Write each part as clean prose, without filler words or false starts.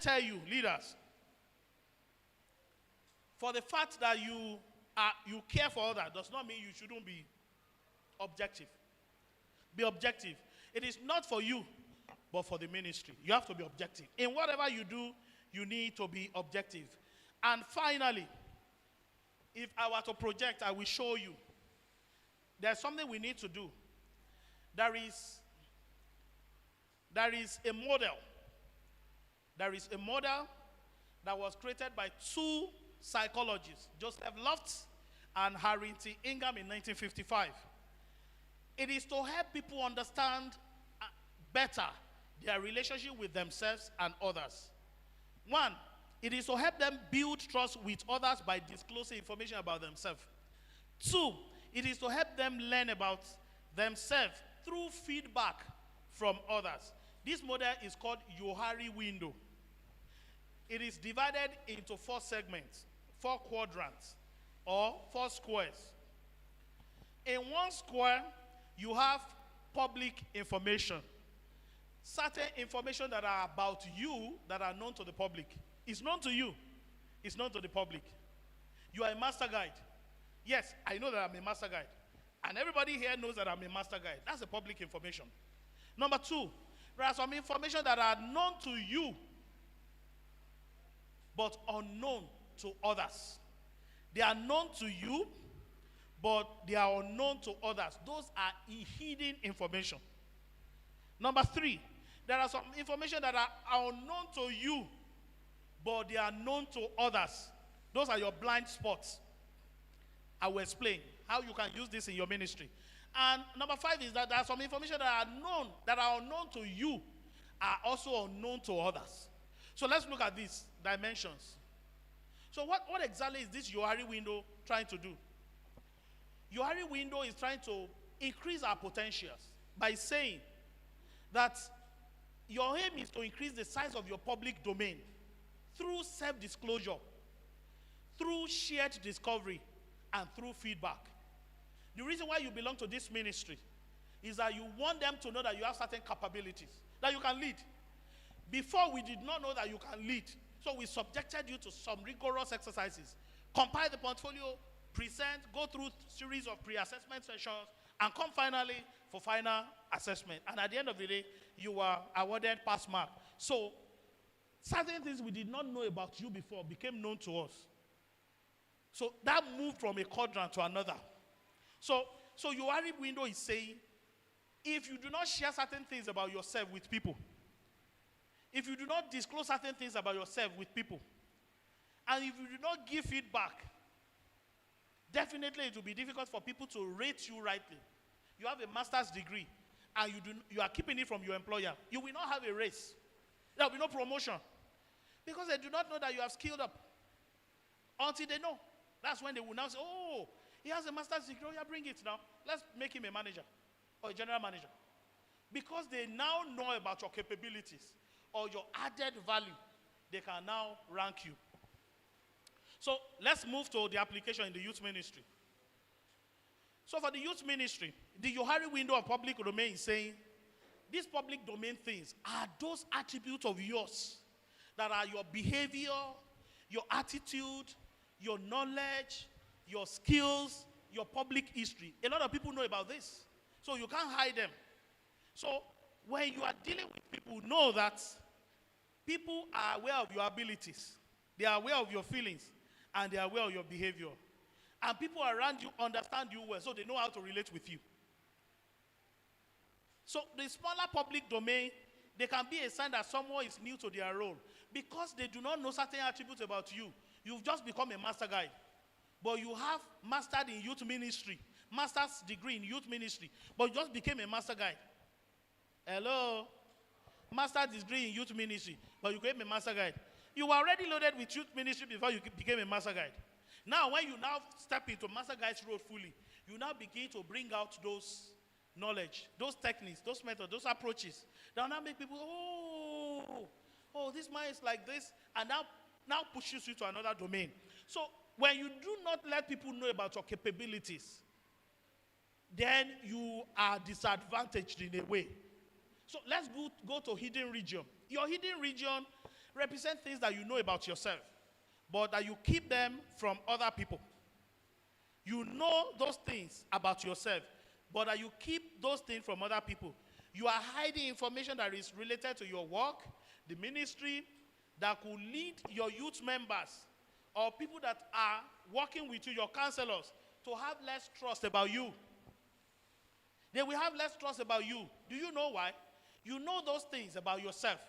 tell you, leaders, for the fact that you care for others does not mean you shouldn't be objective. Be objective. It is not for you, but for the ministry. You have to be objective. In whatever you do, you need to be objective. And finally, if I were to project, I will show you. There's something we need to do. There is a model. There is a model that was created by two psychologists, Joseph Lofts and Harry T. Ingham in 1955. It is to help people understand better their relationship with themselves and others. One, it is to help them build trust with others by disclosing information about themselves. Two, it is to help them learn about themselves through feedback from others. This model is called Johari window. It is divided into 4 segments, 4 quadrants, or 4 squares. In one square, you have public information. Certain information that are about you that are known to the public. It's known to you. It's known to the public. You are a master guide. Yes, I know that I'm a master guide. And everybody here knows that I'm a master guide. That's the public information. Number 2, there are some information that are known to you, but unknown to others. They are known to you, but they are unknown to others. Those are hidden information. Number 3, there are some information that are unknown to you, but they are known to others. Those are your blind spots. I will explain how you can use this in your ministry. And number 5 is that there are some information that are unknown to you, are also unknown to others. So let's look at these dimensions. So what exactly is this Johari window trying to do? Johari window is trying to increase our potentials by saying that your aim is to increase the size of your public domain through self-disclosure, through shared discovery, and through feedback. The reason why you belong to this ministry is that you want them to know that you have certain capabilities, that you can lead. Before, we did not know that you can lead, so we subjected you to some rigorous exercises. Compile the portfolio, present, go through series of pre-assessment sessions, and come finally for final assessment. And at the end of the day, you are awarded pass mark. So, certain things we did not know about you before became known to us. So that moved from a quadrant to another. So Johari window is saying, if you do not share certain things about yourself with people, if you do not disclose certain things about yourself with people, and if you do not give feedback, definitely it will be difficult for people to rate you rightly. You have a master's degree, and you are keeping it from your employer. You will not have a raise. There will be no promotion. Because they do not know that you have skilled up. Until they know. That's when they will now say, oh, he has a master's degree. Oh, yeah, bring it now. Let's make him a manager or a general manager. Because they now know about your capabilities or your added value, they can now rank you. So let's move to the application in the youth ministry. So for the youth ministry, the Johari window of public domain is saying, these public domain things are those attributes of yours that are your behavior, your attitude, your knowledge, your skills, your public history. A lot of people know about this. So you can't hide them. So when you are dealing with people, know that people are aware of your abilities. They are aware of your feelings. And they are aware of your behavior. And people around you understand you well, so they know how to relate with you. So the smaller public domain, they can be a sign that someone is new to their role. Because they do not know certain attributes about you. You've just become a master guide. But you have mastered in youth ministry. Master's degree in youth ministry. But you just became a master guide. Hello? Master's degree in youth ministry. But you became a master guide. You were already loaded with youth ministry before you became a master guide. Now, when you now step into master guide's role fully, you now begin to bring out those knowledge, those techniques, those methods, those approaches. That will now make people, oh, this man is like this, and now pushes you to another domain. So when you do not let people know about your capabilities, then you are disadvantaged in a way. So let's go to hidden region. Your hidden region represent things that you know about yourself, but that you keep them from other people. You know those things about yourself, but that you keep those things from other people. You are hiding information that is related to your work, the ministry, that could lead your youth members or people that are working with you, your counselors, to have less trust about you. They will have less trust about you. Do you know why? You know those things about yourself,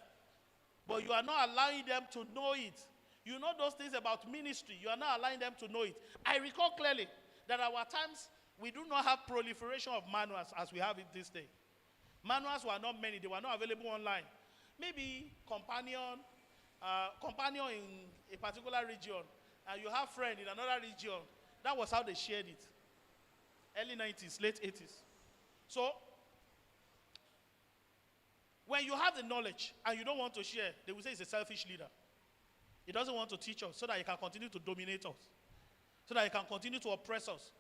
but you are not allowing them to know it. You know those things about ministry. You are not allowing them to know it. I recall clearly that at our times, we do not have proliferation of manuals as we have it this day. Manuals were not many. They were not available online. Maybe companion in a particular region, and you have friend in another region. That was how they shared it. Early 90s, late 80s. So, when you have the knowledge and you don't want to share, they will say it's a selfish leader. He doesn't want to teach us so that he can continue to dominate us, so that he can continue to oppress us.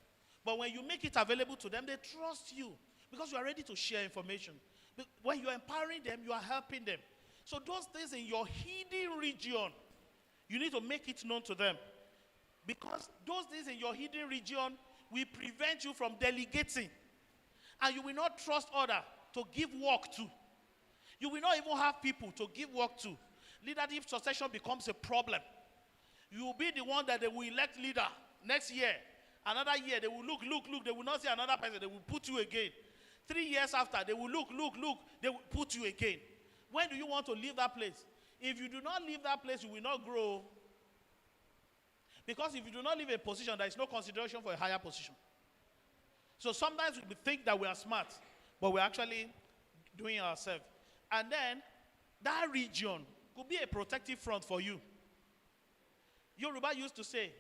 But when you make it available to them, they trust you because you are ready to share information. But when you are empowering them, you are helping them. So those things in your hidden region, you need to make it known to them. Because those things in your hidden region will prevent you from delegating. And you will not trust others to give work to. You will not even have people to give work to. Leadership succession becomes a problem. You will be the one that they will elect leader next year. Another year, they will look. They will not see another person. They will put you again. 3 years after, they will look. They will put you again. When do you want to leave that place? If you do not leave that place, you will not grow. Because if you do not leave a position, there is no consideration for a higher position. So sometimes we think that we are smart, but we're actually doing ourselves. And then, that region could be a protective front for you. Yoruba used to say,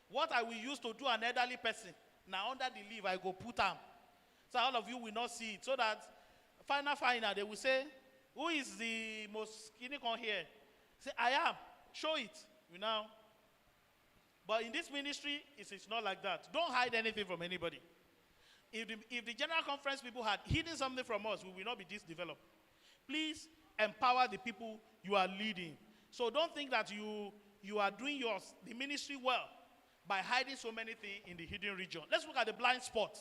what I will use to do an elderly person, now under the leaf, I go put them. So all of you will not see it. So that final, they will say, who is the most skinny one here? Say, I am. Show it. You know. But in this ministry, it's not like that. Don't hide anything from anybody. If the general conference people had hidden something from us, we will not be this developed. Please empower the people you are leading. So don't think that you are doing the ministry well by hiding so many things in the hidden region. Let's look at the blind spot.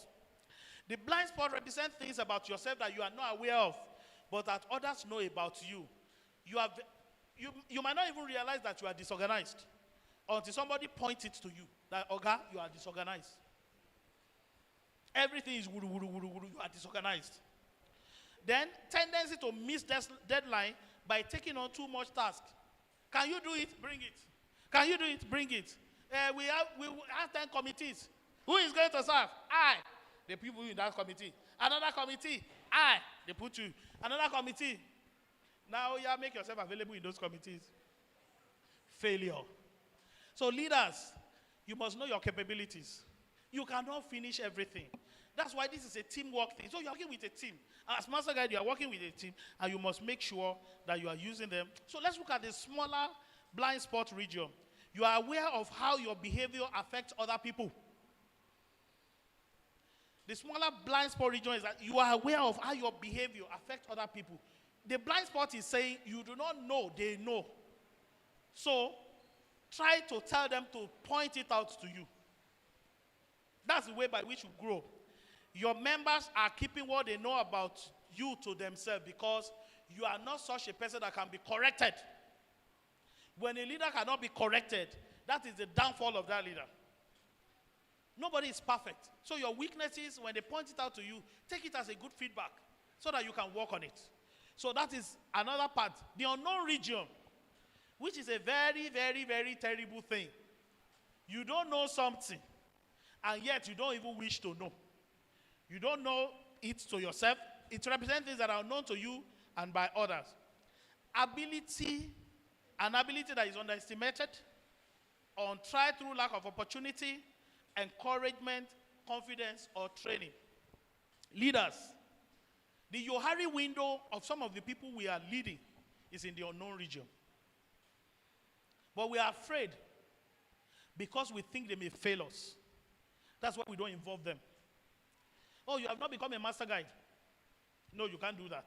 The blind spot represents things about yourself that you are not aware of, but that others know about you. You might not even realize that you are disorganized until somebody points it to you that, Oga, you are disorganized. Everything is wuru, you are disorganized. Then, tendency to miss deadline by taking on too much task. Can you do it? Bring it. Can you do it? Bring it. We have 10 committees. Who is going to serve? I. The people in that committee. Another committee. I. They put you. Another committee. Now you make yourself available in those committees. Failure. So leaders, you must know your capabilities. You cannot finish everything. That's why this is a teamwork thing. So you're working with a team. As master guide, you are working with a team, and you must make sure that you are using them. So let's look at the smaller blind spot region. You are aware of how your behavior affects other people. The smaller blind spot region is that you are aware of how your behavior affects other people. The blind spot is saying you do not know, they know. So try to tell them to point it out to you. That's the way by which you grow. Your members are keeping what they know about you to themselves because you are not such a person that can be corrected. When a leader cannot be corrected, that is the downfall of that leader. Nobody is perfect. So your weaknesses, when they point it out to you, take it as a good feedback so that you can work on it. So that is another part. The unknown region, which is a very, very, very terrible thing. You don't know something, and yet you don't even wish to know. You don't know it to yourself. It represents things that are known to you and by others. An ability that is underestimated, untried through lack of opportunity, encouragement, confidence, or training. Leaders, the Yohari window of some of the people we are leading is in the unknown region. But we are afraid because we think they may fail us. That's why we don't involve them. Oh, you have not become a master guide. No, you can't do that.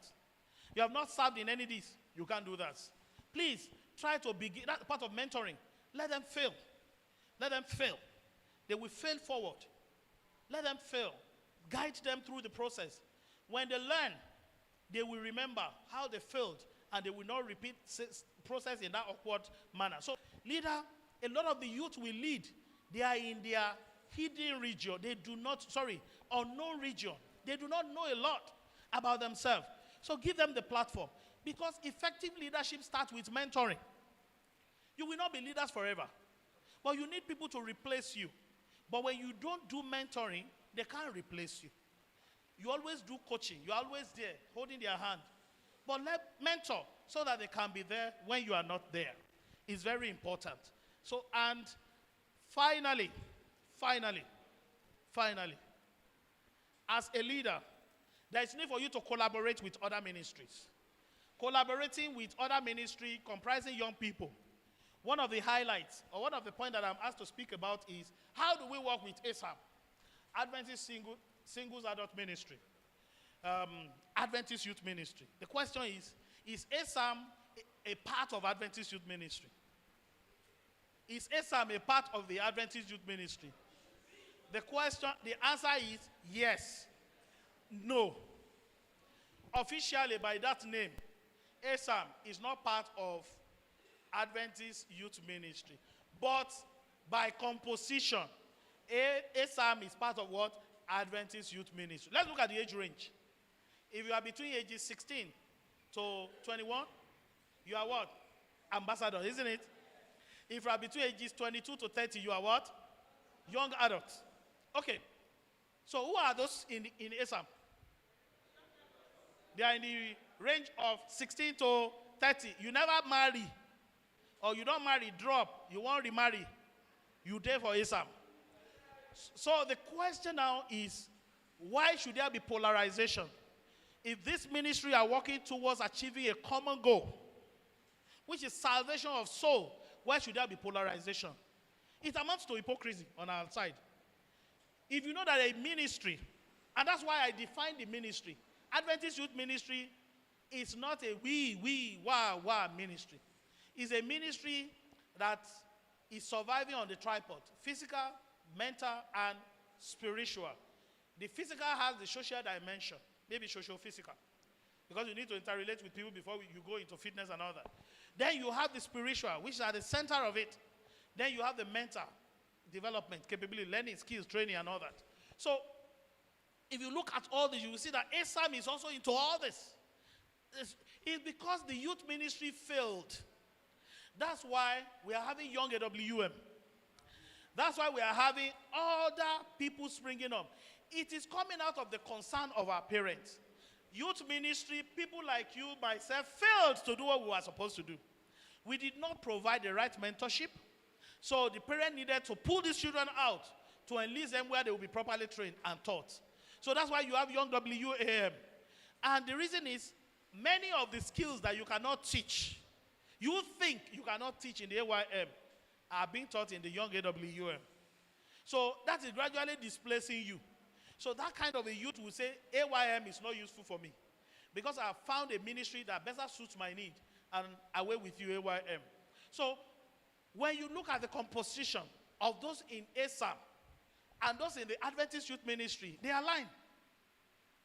You have not served in any of this. You can't do that. Please, try to begin. That's part of mentoring. Let them fail. Let them fail. They will fail forward. Let them fail. Guide them through the process. When they learn, they will remember how they failed, and they will not repeat process in that awkward manner. So, leader, a lot of the youth we lead, they are in their hidden region. They do not, unknown region. They do not know a lot about themselves. So give them the platform. Because effective leadership starts with mentoring. You will not be leaders forever. But you need people to replace you. But when you don't do mentoring, they can't replace you. You always do coaching. You're always there, holding their hand. But let mentor so that they can be there when you are not there. It's very important. So, and finally, as a leader, there is need for you to collaborate with other ministries. Collaborating with other ministry comprising young people. One of the highlights, or one of the points that I'm asked to speak about is, how do we work with ASAM, Adventist Singles Adult Ministry, Adventist Youth Ministry? The question is ASAM a part of Adventist Youth Ministry? Is ASAM a part of the Adventist Youth Ministry? The answer is yes. No. Officially, by that name, ASAM is not part of Adventist Youth Ministry. But by composition, ASAM is part of what? Adventist Youth Ministry. Let's look at the age range. If you are between ages 16 to 21, you are what? Ambassador, isn't it? If you are between ages 22 to 30, you are what? Young adults. Okay. So who are those in ASAM? They are in the range of 16 to 30. You never marry. Or you don't marry, drop. You won't remarry. You there for ASAM. So the question now is, why should there be polarization? If this ministry are working towards achieving a common goal, which is salvation of soul, why should there be polarization? It amounts to hypocrisy on our side. If you know that a ministry, and that's why I define the ministry, Adventist Youth Ministry is not a wah ministry. It's a ministry that is surviving on the tripod: physical, mental, and spiritual. The physical has the social dimension, maybe social-physical, because you need to interrelate with people before you go into fitness and all that. Then you have the spiritual, which is at the center of it. Then you have the mental development, capability, learning, skills, training, and all that. So, if you look at all this, you will see that ASAM is also into all this. It's because the youth ministry failed. That's why we are having young AWM. That's why we are having other people springing up. It is coming out of the concern of our parents. Youth ministry, people like you, myself, failed to do what we were supposed to do. We did not provide the right mentorship. So the parent needed to pull these children out to enlist them where they will be properly trained and taught. So that's why you have young WAM. And the reason is, many of the skills that you cannot teach, you think you cannot teach in the AYM, are being taught in the young AWM. So that is gradually displacing you. So that kind of a youth will say, AYM is not useful for me, because I have found a ministry that better suits my need, and away with you, AYM. So when you look at the composition of those in ASAM and those in the Adventist Youth Ministry, they align.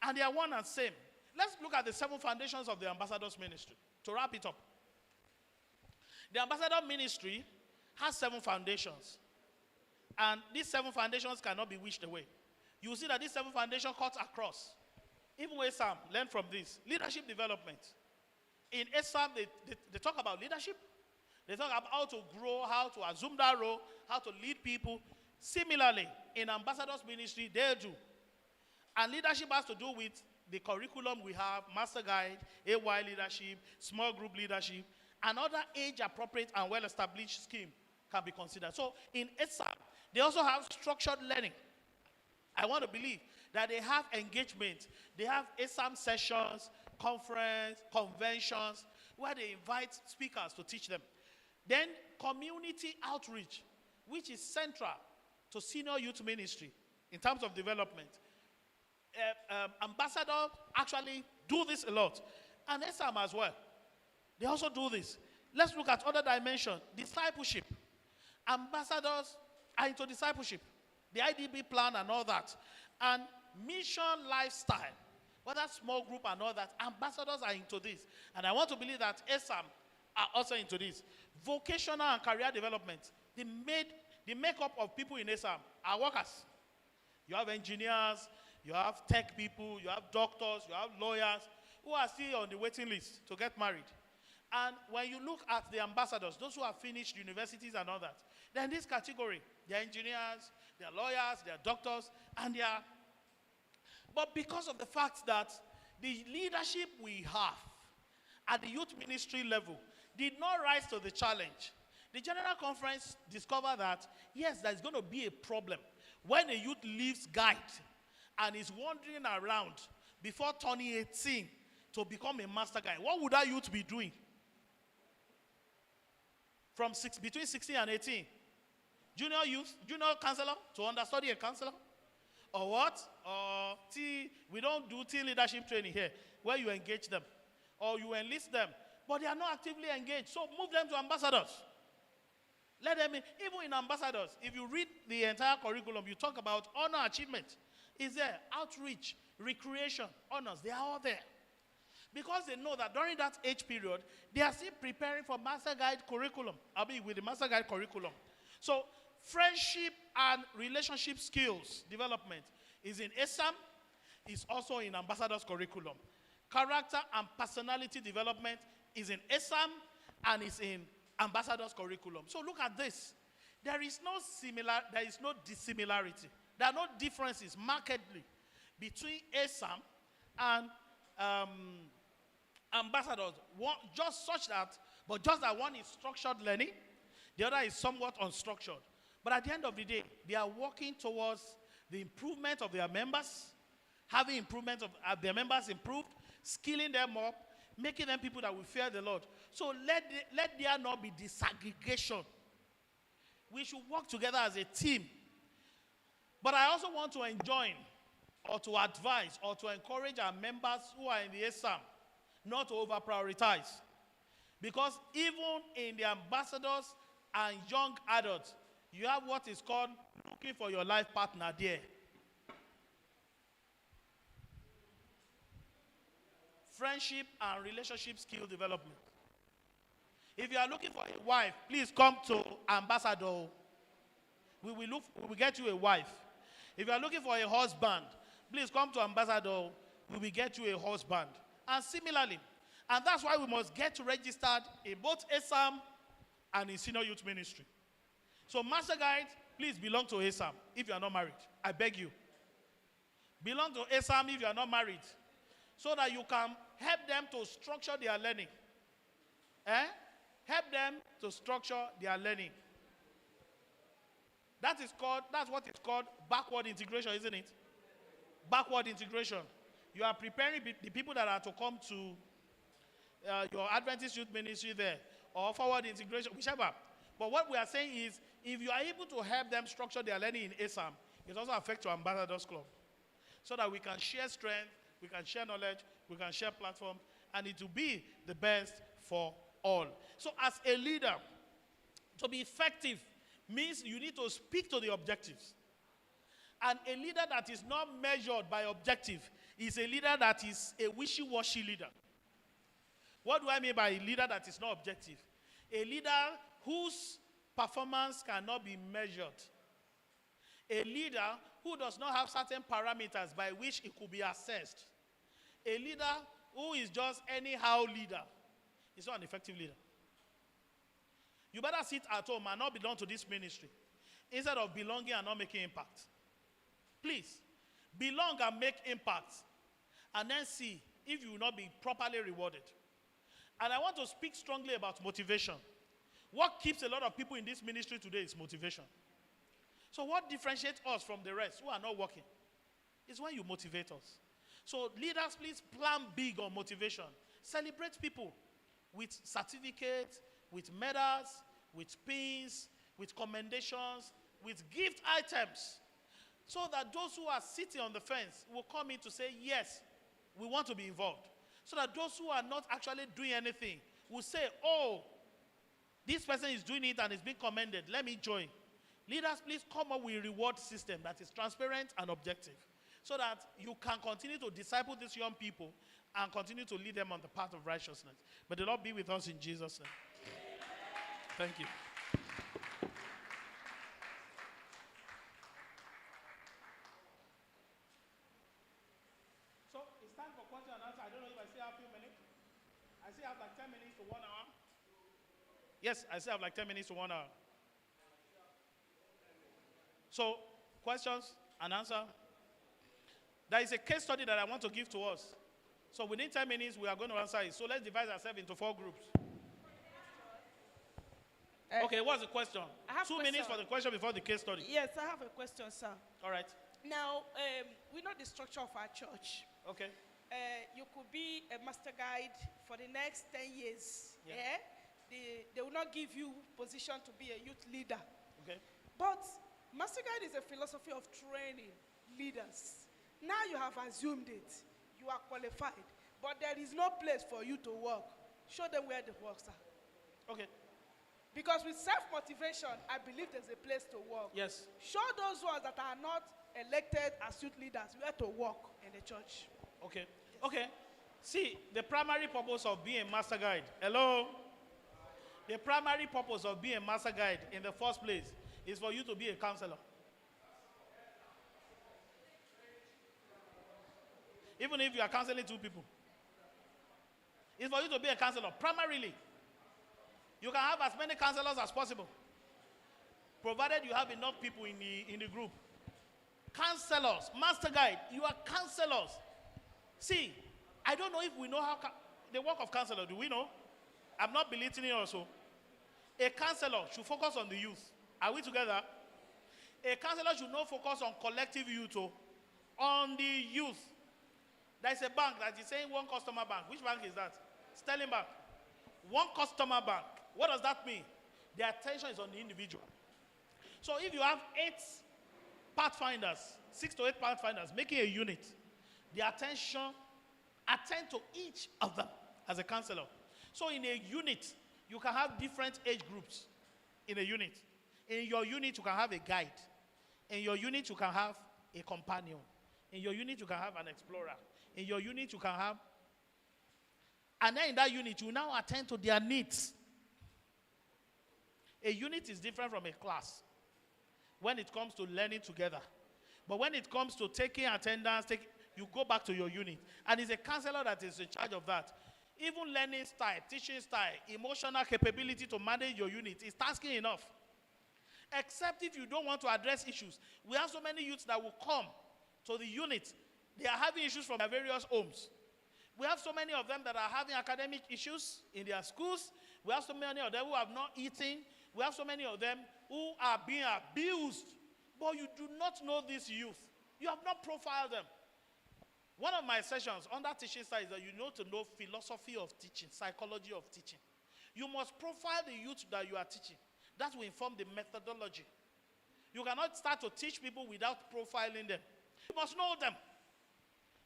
And they are one and same. Let's look at the 7 foundations of the Ambassadors Ministry to wrap it up. The Ambassador Ministry has 7 foundations. And these 7 foundations cannot be wished away. You will see that these 7 foundations cut across. Even with ASAM, learn from this. Leadership development. In ASAM, they talk about leadership. They talk about how to grow, how to assume that role, how to lead people. Similarly, in Ambassadors Ministry, they do. And leadership has to do with the curriculum we have: Master Guide, AY Leadership, Small Group Leadership, and other age-appropriate and well-established scheme can be considered. So in ASAM, they also have structured learning. I want to believe that they have engagement. They have ASAM sessions, conference, conventions, where they invite speakers to teach them. Then community outreach, which is central to senior youth ministry in terms of development. Ambassador actually do this a lot. And ESAM as well. They also do this. Let's look at other dimension. Discipleship. Ambassadors are into discipleship. The IDB plan and all that. And mission lifestyle. Whether small group and all that. Ambassadors are into this. And I want to believe that ESAM are also into this. Vocational and career development. The makeup of people in ESAM are workers. You have engineers, you have tech people, you have doctors, you have lawyers who are still on the waiting list to get married. And when you look at the ambassadors, those who have finished universities and all that, they're in this category. They're engineers, they're lawyers, they're doctors, and they're... But because of the fact that the leadership we have at the youth ministry level did not rise to the challenge, the General Conference discovered that, yes, there's going to be a problem when a youth leaves guide and is wandering around before turning 18 to become a master guide. What would that youth be doing? Between 16 and 18. Junior youth, junior counselor, to understudy a counselor? Or what? Or we don't do teen leadership training here, where you engage them. Or you enlist them. But they are not actively engaged. So move them to ambassadors. Let them in. Even in ambassadors, if you read the entire curriculum, you talk about honor achievement. Is there outreach, recreation, honors? They are all there. Because they know that during that age period, they are still preparing for master guide curriculum. I'll be with the master guide curriculum. So friendship and relationship skills development is in ESAM, is also in ambassadors curriculum. Character and personality development is in ESAM and is in ambassadors curriculum. So look at this. There is no dissimilarity. There are no differences markedly between ESAM and ambassadors. Just that one is structured learning, the other is somewhat unstructured. But at the end of the day, they are working towards the improvement of their members, having improvement of their members improved, skilling them up, making them people that will fear the Lord. So let there not be disaggregation. We should work together as a team. But I also want to enjoin or to advise or to encourage our members who are in the ESAM not to over-prioritize. Because even in the ambassadors and young adults, you have what is called looking for your life partner there. Friendship and relationship skill development. If you are looking for a wife, please come to ambassador. We will get you a wife. If you are looking for a husband, please come to ambassador. We will get you a husband. And similarly, and that's why we must get registered in both ESAM and in senior youth ministry. So master guide, please belong to ESAM if you are not married. I beg you. Belong to ESAM if you are not married, so that you can help them to structure their learning. Help them to structure their learning. That's what is called backward integration, isn't it? Backward integration. You are preparing the people that are to come to your Adventist youth ministry there, or forward integration, whichever. But what we are saying is, if you are able to help them structure their learning in ESAM, it also affects your ambassadors club, so that we can share strength, we can share knowledge, we can share platform, and it will be the best for all. So as a leader, to be effective means you need to speak to the objectives. And a leader that is not measured by objective is a leader that is a wishy-washy leader. What do I mean by a leader that is not objective? A leader whose performance cannot be measured. A leader who does not have certain parameters by which it could be assessed. A leader who is just anyhow leader is not an effective leader. You better sit at home and not belong to this ministry instead of belonging and not making impact. Please, belong and make impact, and then see if you will not be properly rewarded. And I want to speak strongly about motivation. What keeps a lot of people in this ministry today is motivation. So what differentiates us from the rest who are not working is when you motivate us. So leaders, please plan big on motivation. Celebrate people with certificates, with medals, with pins, with commendations, with gift items, so that those who are sitting on the fence will come in to say, yes, we want to be involved. So that those who are not actually doing anything will say, oh, this person is doing it and is being commended. Let me join. Leaders, please come up with a reward system that is transparent and objective so that you can continue to disciple these young people and continue to lead them on the path of righteousness. May the Lord be with us in Jesus' name. Thank you. So it's time for question and answer. I don't know if I still have a few minutes. I still have like 10 minutes to 1 hour. Yes, I still have like 10 minutes to 1 hour. So, questions and answer. There is a case study that I want to give to us. So within 10 minutes, we are going to answer it. So let's divide ourselves into 4 groups. Okay, what's the question? I have 2 minutes for the question before the case study. Yes, I have a question, sir. All right. Now, we know the structure of our church. Okay. You could be a master guide for the next 10 years. Yeah. They will not give you position to be a youth leader. Okay. But master guide is a philosophy of training leaders. Now you have assumed it. You are qualified. But there is no place for you to work. Show them where the works are. Okay. Because with self-motivation, I believe there's a place to work. Yes. Show those ones that are not elected as youth leaders where to work in the church. Okay. Okay. See, the primary purpose of being a master guide. Hello? The primary purpose of being a master guide in the first place is for you to be a counselor. Even if you are counseling 2 people. It's for you to be a counselor, primarily. You can have as many counselors as possible, provided you have enough people in the group. Counselors, master guide, you are counselors. See, I don't know if we know how the work of counselor, do we know? I'm not belittling also. A counselor should focus on the youth. Are we together? A counselor should not focus on collective youth, on the youth. There's a bank that is saying one customer bank. Which bank is that? Sterling Bank. One customer bank. What does that mean? The attention is on the individual. So if you have 8 pathfinders, 6 to 8 pathfinders making a unit, the attention, attend to each of them as a counselor. So in a unit, you can have different age groups in a unit. In your unit, you can have a guide. In your unit, you can have a companion. In your unit, you can have an explorer. In your unit, you can have, and then in that unit, you now attend to their needs. A unit is different from a class when it comes to learning together. But when it comes to taking attendance, you go back to your unit. And it's a counselor that is in charge of that. Even learning style, teaching style, emotional capability to manage your unit is tasking enough. Except if you don't want to address issues. We have so many youths that will come to the unit. They are having issues from their various homes. We have so many of them that are having academic issues in their schools. We have so many of them who have not eaten. We have so many of them who are being abused. But you do not know these youth. You have not profiled them. One of my sessions under teaching style is that you know to know philosophy of teaching, psychology of teaching. You must profile the youth that you are teaching. That will inform the methodology. You cannot start to teach people without profiling them. You must know them.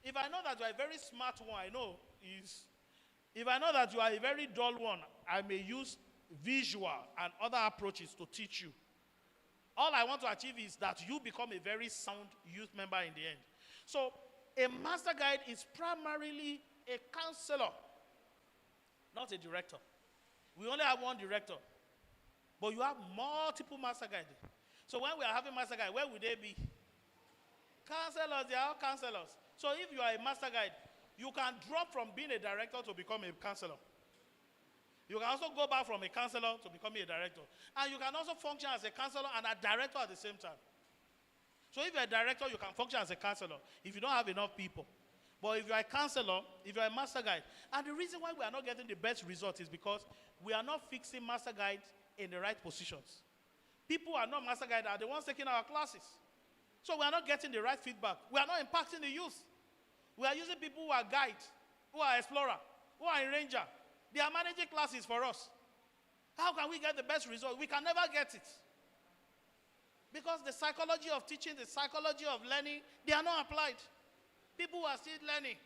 If I know that you are a very smart one, I know is. If I know that you are a very dull one, I may use visual and other approaches to teach you. All I want to achieve is that you become a very sound youth member in the end. So, a master guide is primarily a counselor, not a director. We only have one director, but you have multiple master guides. So when we are having master guide, where would they be? Counselors, they are all counselors. So if you are a master guide, you can drop from being a director to become a counselor. You can also go back from a counselor to becoming a director. And you can also function as a counselor and a director at the same time. So if you're a director, you can function as a counselor if you don't have enough people. But if you're a counselor, if you're a master guide, and the reason why we are not getting the best result is because we are not fixing master guides in the right positions. People who are not master guides are the ones taking our classes. So we are not getting the right feedback. We are not impacting the youth. We are using people who are guides, who are explorer, who are a ranger. They are managing classes for us. How can we get the best result? We can never get it. Because the psychology of teaching, the psychology of learning, they are not applied. People who are still learning.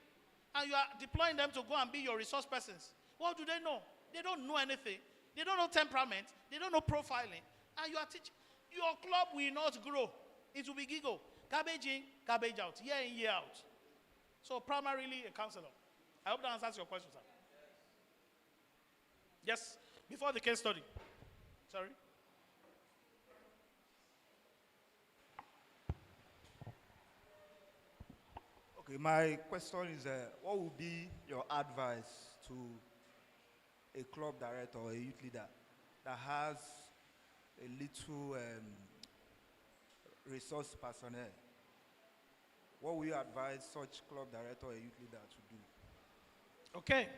And you are deploying them to go and be your resource persons. What do they know? They don't know anything. They don't know temperament. They don't know profiling. And you are teaching. Your club will not grow. It will be giggle. Garbage in, garbage out. Year in, year out. So primarily a counselor. I hope that answers your question, sir. Yes. Before the case study. Sorry. Okay, my question is, what would be your advice to a club director or a youth leader that has a little resource personnel? What will you advise such club director or youth leader to do? Okay.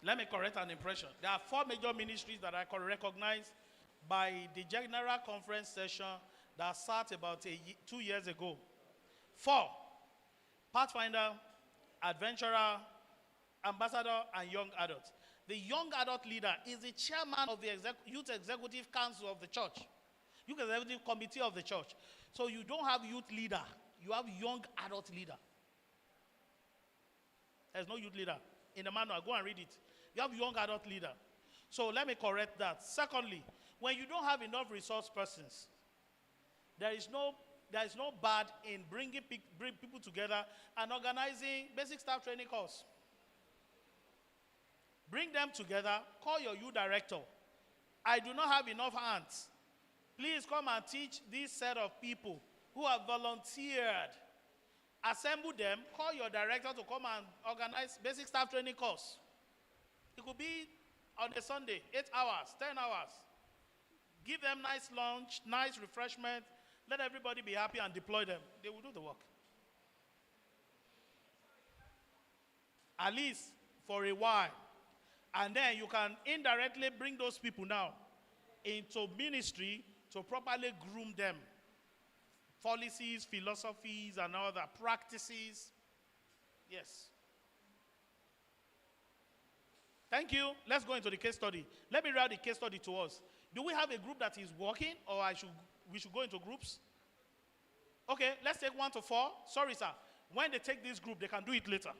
Let me correct an impression. There are 4 major ministries that I can recognize by the General Conference session that sat about 2 years ago. 4. Pathfinder, Adventurer, Ambassador, and Young Adult. The Young Adult leader is the chairman of the Youth Executive Council of the church. Youth Executive Committee of the church. So you don't have youth leader. You have young adult leader. There's no youth leader. In the manual, go and read it. You have young adult leader. So let me correct that. Secondly, when you don't have enough resource persons, there is no bad in bring people together and organizing basic staff training course. Bring them together, call your youth director. I do not have enough hands. Please come and teach this set of people who have volunteered. Assemble them, call your director to come and organize basic staff training course. It could be on a Sunday, 8 hours, 10 hours. Give them nice lunch, nice refreshment. Let everybody be happy and deploy them. They will do the work. At least for a while. And then you can indirectly bring those people now into ministry to properly groom them. Policies, philosophies, and other practices. Yes. Thank you. Let's go into the case study. Let me read the case study to us. Do we have a group that is working, or we should go into groups? Okay, let's take 1 to 4. Sorry, sir. When they take this group, they can do it later.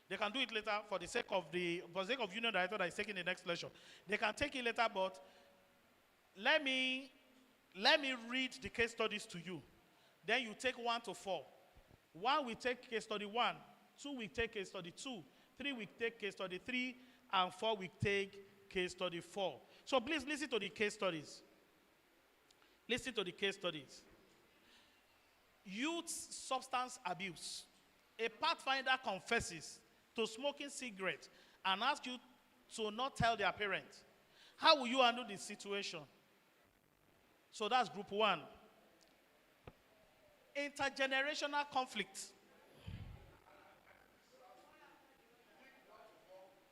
They can do it later for the sake of union director that is taking the next lecture. They can take it later, but let me read the case studies to you. Then you take 1 to 4. 1 we take case study 1. 2 we take case study 2. 3 we take case study 3. And 4 we take case study 4. So please listen to the case studies. Listen to the case studies. Youth substance abuse. A pathfinder confesses to smoking cigarettes and asks you to not tell their parents. How will you handle this situation? So that's group 1. Intergenerational conflict.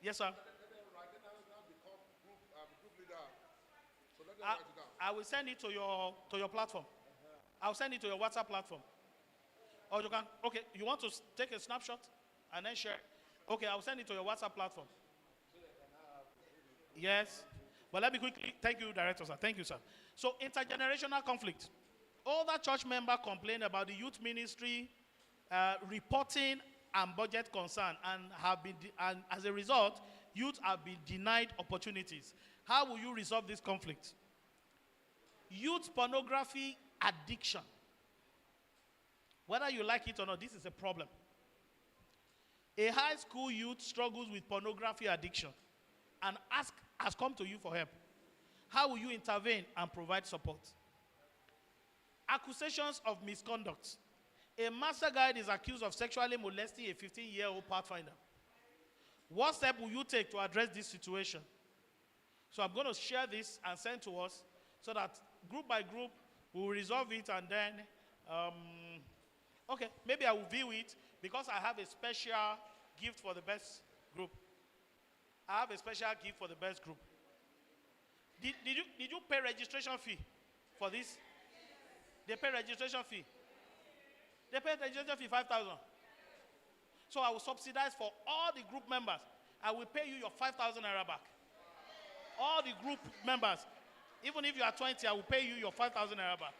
Yes, sir. I will send it to your platform. I'll send it to your WhatsApp platform. Or you can, okay, you want to take a snapshot and then share? Okay, I'll send it to your WhatsApp platform. Yes. But let me quickly, thank you, Director, sir. Thank you, sir. So, intergenerational conflict. Older church members complain about the youth ministry reporting and budget concern and as a result, youth have been denied opportunities. How will you resolve this conflict? Youth pornography addiction. Whether you like it or not, this is a problem. A high school youth struggles with pornography addiction and has come to you for help. How will you intervene and provide support? Accusations of misconduct. A master guide is accused of sexually molesting a 15-year-old pathfinder. What step will you take to address this situation? So I'm going to share this and send to us so that group by group we'll resolve it, and then, okay, maybe I will view it because I have a special gift for the best group. I have a special gift for the best group. Did you pay registration fee for this? They pay registration fee. They pay registration fee 5,000. So I will subsidize for all the group members. I will pay you your 5,000 naira back. All the group members, even if you are 20, I will pay you your 5,000 naira back.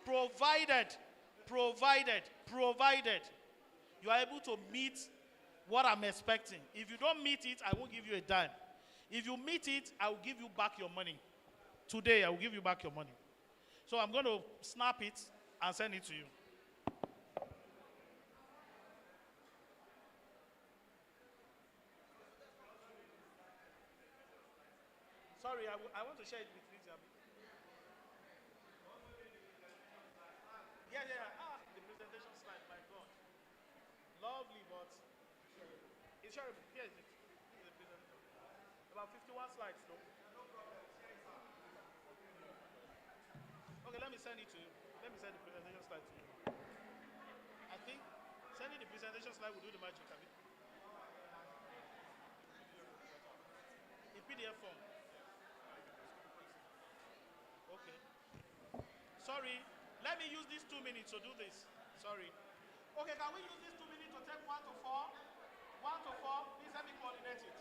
Provided you are able to meet what I'm expecting. If you don't meet it, I won't give you a dime. If you meet it, I will give you back your money. Today, I will give you back your money. So I'm going to snap it and send it to you. Sorry, I want to share it with you. Yeah. The presentation slide, my God. Lovely, but it's shareable. Here is it. This is the presentation. About 51 slides, though. Okay, let me send it to you. Let me send the presentation slide to you. I think sending the presentation slide will do the magic, have it? In PDF form. Okay. Sorry. Let me use these 2 minutes to do this. Sorry. Okay, can we use these 2 minutes to take 1 to 4? 1 to 4. Please let me coordinate it.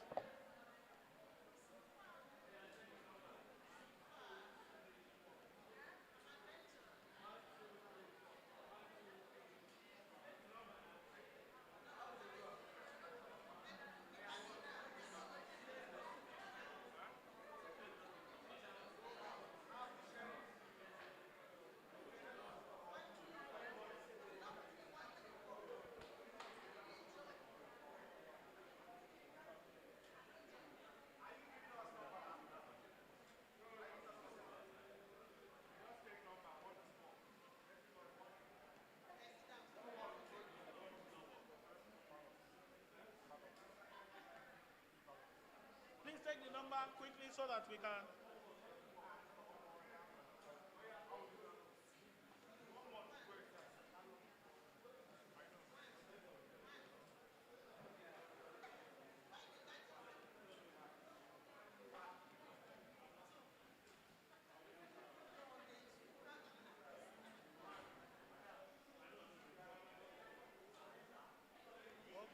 Please take the number quickly so that we can.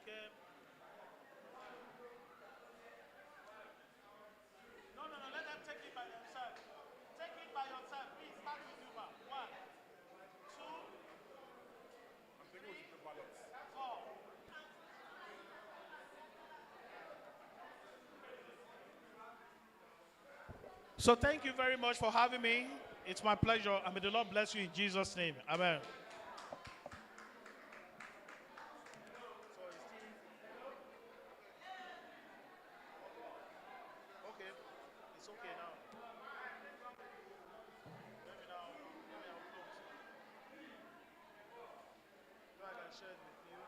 Okay. No. Let them take it by themselves. Take it by yourself. Please start with you, man. 1, 2, 3, 4. So thank you very much for having me. It's my pleasure, and may the Lord bless you in Jesus' name. Amen. Okay, it's okay now. Maybe now, maybe I'll close. So I can share it with you.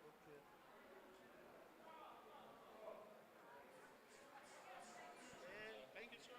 Okay. Thank you, sir.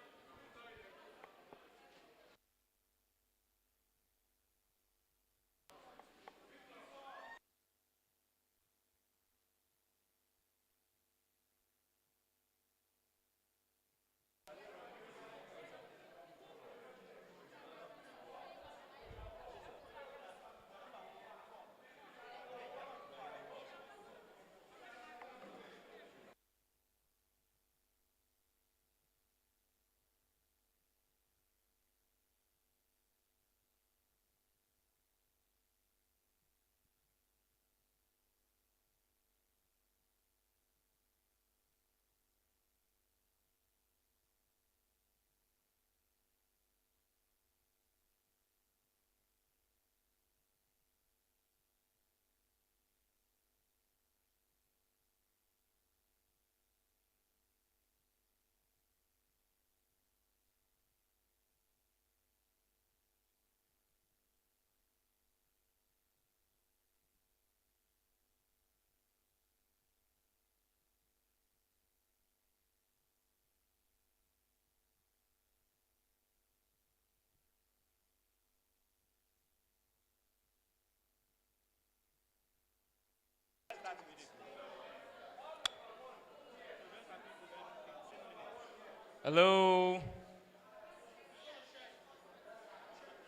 Hello,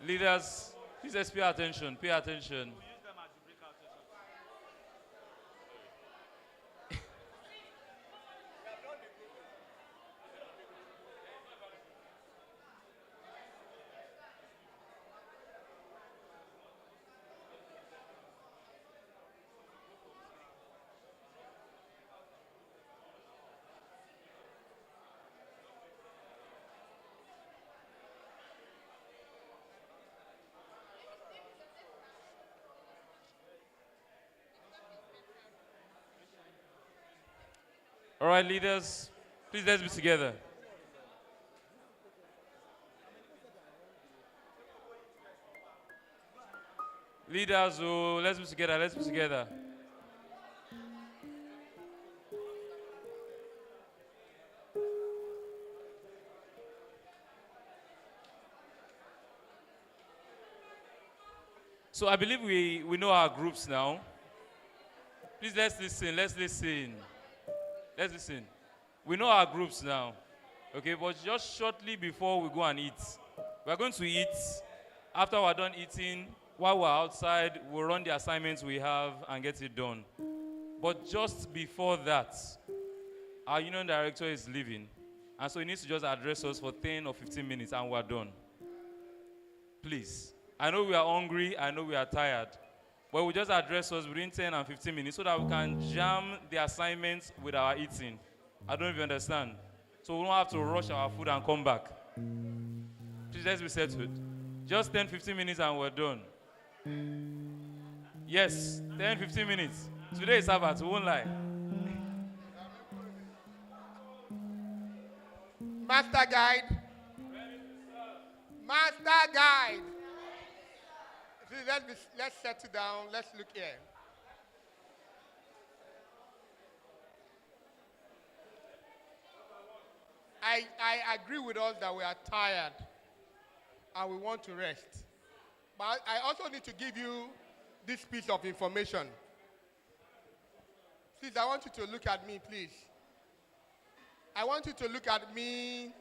leaders. Please just pay attention. Pay attention. We'll use them as the breakout session. All right, leaders, please let's be together. Leaders, oh, let's be together, let's be together. So I believe we know our groups now. Please let's listen, let's listen. Let's listen. We know our groups now. Okay, but just shortly before we go and eat, we're going to eat. After we're done eating, while we're outside, we'll run the assignments we have and get it done. But just before that, our union director is leaving. And so he needs to just address us for 10 or 15 minutes and we're done. Please. I know we are hungry, I know we are tired. But we just address us within 10 and 15 minutes so that we can jam the assignments with our eating. I don't know if you understand. So we don't have to rush our food and come back. Please, let's be settled. Just 10, 15 minutes and we're done. Yes, 10, 15 minutes. Today is Sabbath, we won't lie. Master guide. Master guide. Please, let's settle down. Let's look here. I agree with us that we are tired and we want to rest. But I also need to give you this piece of information. Please, I want you to look at me, please. I want you to look at me